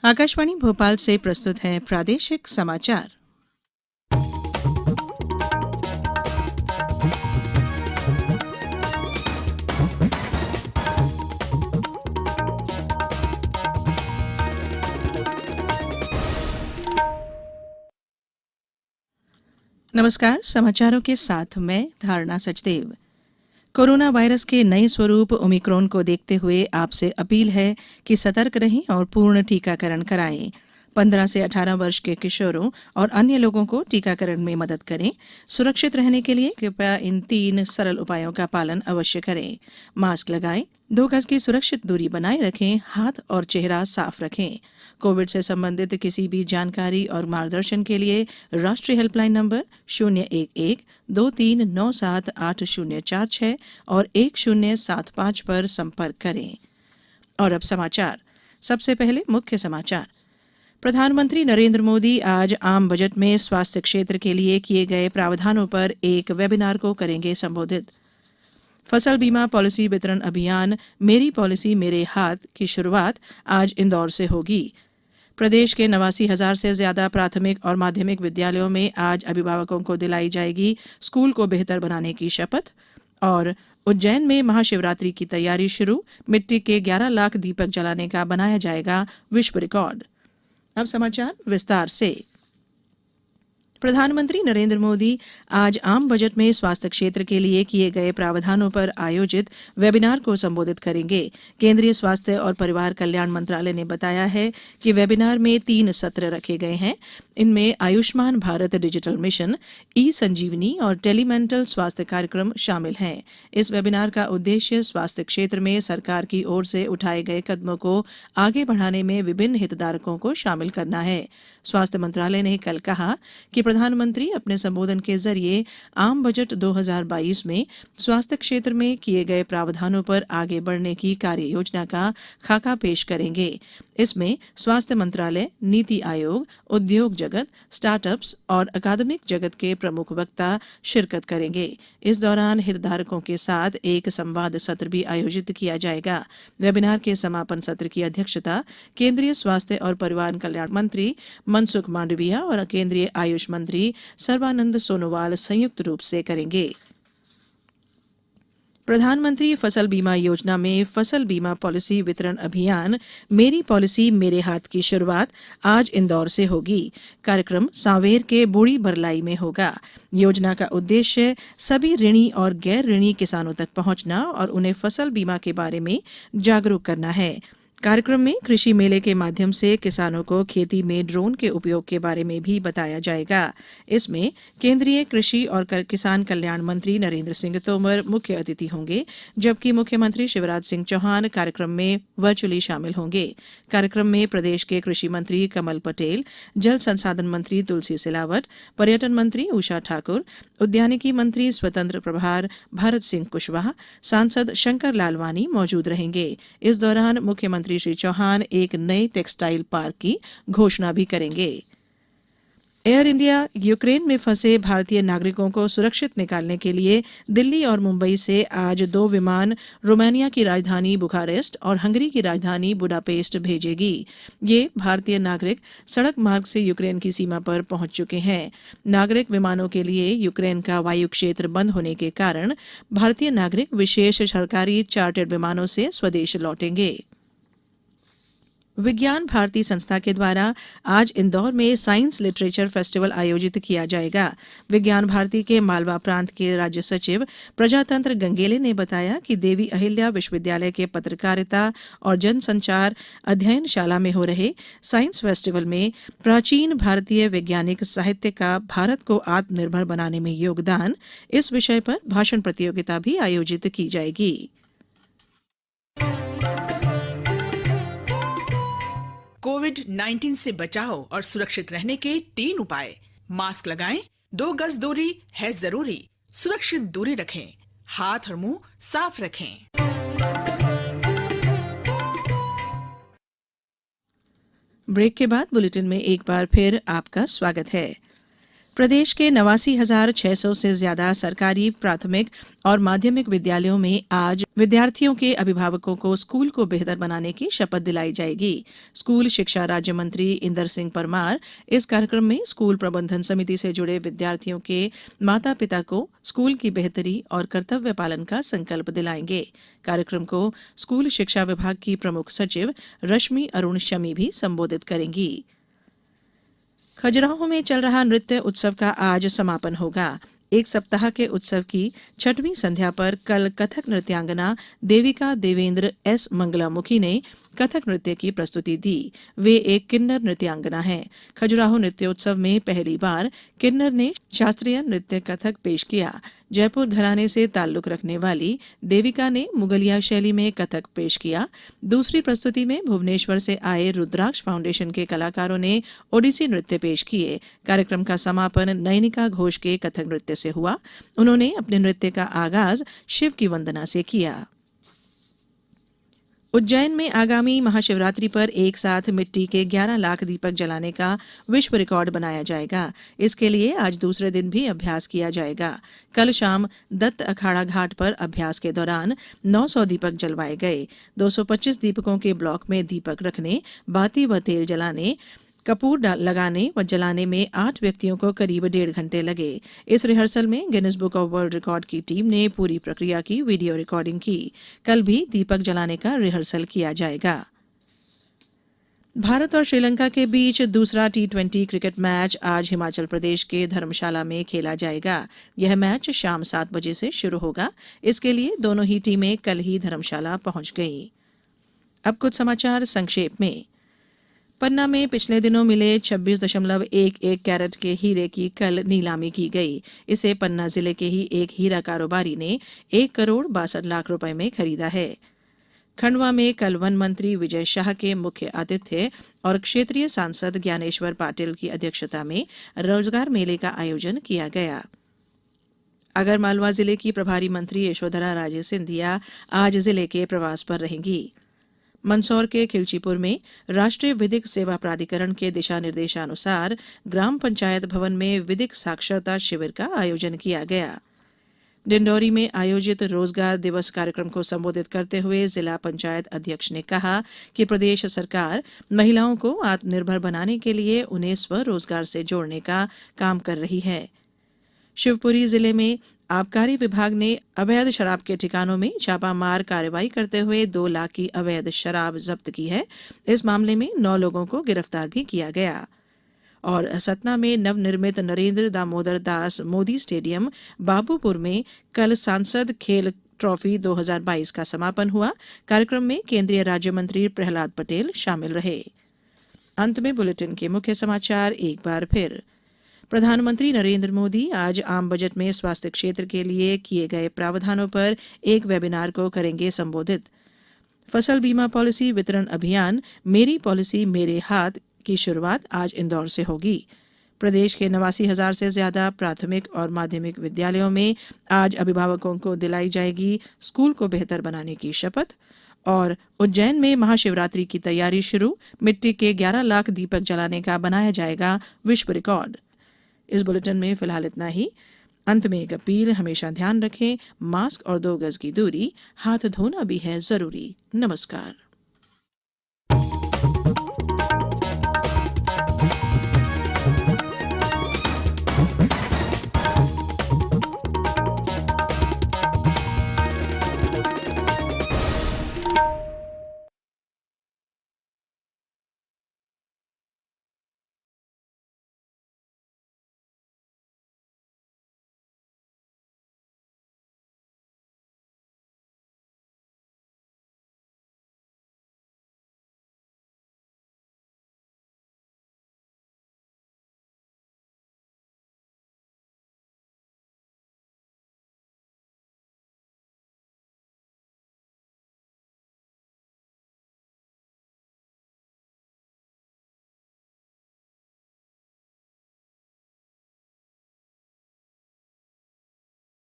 आकाशवाणी भोपाल से प्रस्तुत है प्रादेशिक समाचार। नमस्कार, समाचारों के साथ मैं धारणा सचदेव। कोरोना वायरस के नए स्वरूप ओमिक्रॉन को देखते हुए आपसे अपील है कि सतर्क रहें और पूर्ण टीकाकरण कराएं। 15 से 18 वर्ष के किशोरों और अन्य लोगों को टीकाकरण में मदद करें। सुरक्षित रहने के लिए कृपया इन 3 सरल उपायों का पालन अवश्य करें। मास्क लगाएं, 2 गज की सुरक्षित दूरी बनाए रखें, हाथ और चेहरा साफ रखें। कोविड से संबंधित किसी भी जानकारी और मार्गदर्शन के लिए राष्ट्रीय हेल्पलाइन नंबर 011-2397-8046 और 1075 पर संपर्क करें। और अब समाचार। सबसे पहले मुख्य समाचार। प्रधानमंत्री नरेंद्र मोदी आज आम बजट में स्वास्थ्य क्षेत्र के लिए किए गए प्रावधानों पर एक वेबिनार को करेंगे संबोधित। फसल बीमा पॉलिसी वितरण अभियान मेरी पॉलिसी मेरे हाथ की शुरुआत आज इंदौर से होगी। प्रदेश के 89,000 से ज्यादा प्राथमिक और माध्यमिक विद्यालयों में आज अभिभावकों को दिलाई जाएगी स्कूल को बेहतर बनाने की शपथ। और उज्जैन में महाशिवरात्रि की तैयारी शुरू, मिट्टी के 11 लाख दीपक जलाने का बनाया जाएगा विश्व रिकॉर्ड। अब समाचार विस्तार से। प्रधानमंत्री नरेंद्र मोदी आज आम बजट में स्वास्थ्य क्षेत्र के लिए किए गए प्रावधानों पर आयोजित वेबिनार को संबोधित करेंगे। केंद्रीय स्वास्थ्य और परिवार कल्याण मंत्रालय ने बताया है कि वेबिनार में 3 सत्र रखे गए हैं। इनमें आयुष्मान भारत डिजिटल मिशन, ई संजीवनी और टेलीमेंटल स्वास्थ्य कार्यक्रम शामिल हैं। इस वेबिनार का उद्देश्य स्वास्थ्य क्षेत्र में सरकार की ओर से उठाए गए कदमों को आगे बढ़ाने में विभिन्न हितधारकों को शामिल करना है। स्वास्थ्य मंत्रालय ने कल कहा कि प्रधानमंत्री अपने संबोधन के जरिए आम बजट 2022 में स्वास्थ्य क्षेत्र में किए गए प्रावधानों पर आगे बढ़ने की कार्य योजना का खाका पेश करेंगे। इसमें स्वास्थ्य मंत्रालय, नीति आयोग, उद्योग जगत, स्टार्टअप्स और अकादमिक जगत के प्रमुख वक्ता शिरकत करेंगे। इस दौरान हितधारकों के साथ एक संवाद सत्र भी आयोजित किया जाएगा। वेबिनार के समापन सत्र की अध्यक्षता केंद्रीय स्वास्थ्य और परिवार कल्याण मंत्री मनसुख मांडविया और केंद्रीय आयुष मंत्री सर्बानंद सोनोवाल संयुक्त रूप से करेंगे। प्रधानमंत्री फसल बीमा योजना में फसल बीमा पॉलिसी वितरण अभियान मेरी पॉलिसी मेरे हाथ की शुरुआत आज इंदौर से होगी। कार्यक्रम सांवेर के बूढ़ी बरलाई में होगा। योजना का उद्देश्य सभी ऋणी और गैर ऋणी किसानों तक पहुंचना और उन्हें फसल बीमा के बारे में जागरूक करना है। कार्यक्रम में कृषि मेले के माध्यम से किसानों को खेती में ड्रोन के उपयोग के बारे में भी बताया जाएगा। इसमें केंद्रीय कृषि और किसान कल्याण मंत्री नरेंद्र सिंह तोमर मुख्य अतिथि होंगे, जबकि मुख्यमंत्री शिवराज सिंह चौहान कार्यक्रम में वर्चुअली शामिल होंगे। कार्यक्रम में प्रदेश के कृषि मंत्री कमल पटेल, जल संसाधन मंत्री तुलसी सिलावट, पर्यटन मंत्री उषा ठाकुर, उद्यानिकी मंत्री स्वतंत्र प्रभार भारत सिंह कुशवाहा, सांसद शंकर लालवानी मौजूद रहेंगे। इस दौरान मुख्यमंत्री श्री चौहान एक नए टेक्सटाइल पार्क की घोषणा भी करेंगे। एयर इंडिया यूक्रेन में फंसे भारतीय नागरिकों को सुरक्षित निकालने के लिए दिल्ली और मुंबई से आज 2 विमान रोमानिया की राजधानी बुखारेस्ट और हंगरी की राजधानी बुडापेस्ट भेजेगी। ये भारतीय नागरिक सड़क मार्ग से यूक्रेन की सीमा पर पहुंच चुके हैं। नागरिक विमानों के लिए यूक्रेन का वायु क्षेत्र बंद होने के कारण भारतीय नागरिक विशेष सरकारी चार्टर्ड विमानों से स्वदेश लौटेंगे। विज्ञान भारती संस्था के द्वारा आज इंदौर में साइंस लिटरेचर फेस्टिवल आयोजित किया जाएगा। विज्ञान भारती के मालवा प्रांत के राज्य सचिव प्रजातंत्र गंगेले ने बताया कि देवी अहिल्या विश्वविद्यालय के पत्रकारिता और जनसंचार अध्ययनशाला में हो रहे साइंस फेस्टिवल में प्राचीन भारतीय वैज्ञानिक साहित्य का भारत को आत्मनिर्भर बनाने में योगदान, इस विषय पर भाषण प्रतियोगिता भी आयोजित की जाएगी। कोविड-19 से बचाव और सुरक्षित रहने के 3 उपाय। मास्क लगाएं, 2 गज दूरी है जरूरी, सुरक्षित दूरी रखें, हाथ और मुंह साफ रखें। ब्रेक के बाद बुलेटिन में एक बार फिर आपका स्वागत है। प्रदेश के 89,600 से ज्यादा सरकारी प्राथमिक और माध्यमिक विद्यालयों में आज विद्यार्थियों के अभिभावकों को स्कूल को बेहतर बनाने की शपथ दिलाई जाएगी। स्कूल शिक्षा राज्य मंत्री इंदर सिंह परमार इस कार्यक्रम में स्कूल प्रबंधन समिति से जुड़े विद्यार्थियों के माता पिता को स्कूल की बेहतरी और कर्तव्य पालन का संकल्प दिलाएंगे। कार्यक्रम को स्कूल शिक्षा विभाग की प्रमुख सचिव रश्मि अरुण शमी भी संबोधित करेंगी। खजुराहो में चल रहा नृत्य उत्सव का आज समापन होगा। एक सप्ताह के उत्सव की छठवीं संध्या पर कल कथक नृत्यांगना देविका देवेंद्र एस मंगलामुखी ने कथक नृत्य की प्रस्तुति दी। वे एक किन्नर नृत्यांगना हैं। खजुराहो नृत्योत्सव में पहली बार किन्नर ने शास्त्रीय नृत्य कथक पेश किया। जयपुर घराने से ताल्लुक रखने वाली देविका ने मुगलिया शैली में कथक पेश किया। दूसरी प्रस्तुति में भुवनेश्वर से आए रुद्राक्ष फाउंडेशन के कलाकारों ने ओडिसी नृत्य पेश किए। कार्यक्रम का समापन नयनिका घोष के कथक नृत्य से हुआ। उन्होंने अपने नृत्य का आगाज शिव की वंदना से किया। उज्जैन में आगामी महाशिवरात्रि पर एक साथ मिट्टी के 11 लाख दीपक जलाने का विश्व रिकॉर्ड बनाया जाएगा। इसके लिए आज दूसरे दिन भी अभ्यास किया जाएगा। कल शाम दत्त अखाड़ा घाट पर अभ्यास के दौरान 900 दीपक जलवाए गए। 225 दीपकों के ब्लॉक में दीपक रखने, बाती व तेल जलाने, कपूर लगाने व जलाने में 8 व्यक्तियों को करीब 1.5 घंटे लगे। इस रिहर्सल में Guinness book of world record की टीम ने पूरी प्रक्रिया की वीडियो रिकॉर्डिंग की। कल भी दीपक जलाने का रिहर्सल किया जाएगा। भारत और श्रीलंका के बीच दूसरा T20 क्रिकेट मैच आज हिमाचल प्रदेश के धर्मशाला में खेला जाएगा। यह मैच शाम 7 बजे से शुरू होगा। इसके लिए दोनों ही टीमें कल ही धर्मशाला पहुंच गई। अब कुछ समाचार संक्षेप में। पन्ना में पिछले दिनों मिले 26.11 कैरेट के हीरे की कल नीलामी की गई। इसे पन्ना जिले के ही एक हीरा कारोबारी ने 1 करोड़ 62 लाख रुपए में खरीदा है। खंडवा में कल वन मंत्री विजय शाह के मुख्य आतिथ्य और क्षेत्रीय सांसद ज्ञानेश्वर पाटिल की अध्यक्षता में रोजगार मेले का आयोजन किया गया। आगरमालवा जिले की प्रभारी मंत्री यशोधरा राजे सिंधिया आज जिले के प्रवास पर रहेंगी। मंदसौर के खिलचीपुर में राष्ट्रीय विधिक सेवा प्राधिकरण के दिशा निर्देशानुसार ग्राम पंचायत भवन में विधिक साक्षरता शिविर का आयोजन किया गया। डिंडौरी में आयोजित रोजगार दिवस कार्यक्रम को संबोधित करते हुए जिला पंचायत अध्यक्ष ने कहा कि प्रदेश सरकार महिलाओं को आत्मनिर्भर बनाने के लिए उन्हें स्वरोजगार से जोड़ने का काम कर रही है। शिवपुरी जिले में आबकारी विभाग ने अवैध शराब के ठिकानों में छापामार कार्रवाई करते हुए 2 लाख की अवैध शराब जब्त की है। इस मामले में 9 लोगों को गिरफ्तार भी किया गया। और सतना में नवनिर्मित नरेंद्र दामोदर दास मोदी स्टेडियम बाबूपुर में कल सांसद खेल ट्रॉफी 2022 का समापन हुआ। कार्यक्रम में केंद्रीय राज्य मंत्री प्रहलाद पटेल शामिल रहे। अंत में बुलेटिन के मुख्य समाचार एक बार फिर। प्रधानमंत्री नरेंद्र मोदी आज आम बजट में स्वास्थ्य क्षेत्र के लिए किए गए प्रावधानों पर एक वेबिनार को करेंगे संबोधित। फसल बीमा पॉलिसी वितरण अभियान मेरी पॉलिसी मेरे हाथ की शुरुआत आज इंदौर से होगी। प्रदेश के 89,000 से ज्यादा प्राथमिक और माध्यमिक विद्यालयों में आज अभिभावकों को दिलाई जाएगी स्कूल को बेहतर बनाने की शपथ। और उज्जैन में महाशिवरात्रि की तैयारी शुरू, मिट्टी के 11 लाख दीपक जलाने का बनाया जाएगा विश्व रिकॉर्ड। इस बुलेटिन में फिलहाल इतना ही। अंत में एक अपील, हमेशा ध्यान रखें, मास्क और 2 गज की दूरी, हाथ धोना भी है जरूरी। नमस्कार।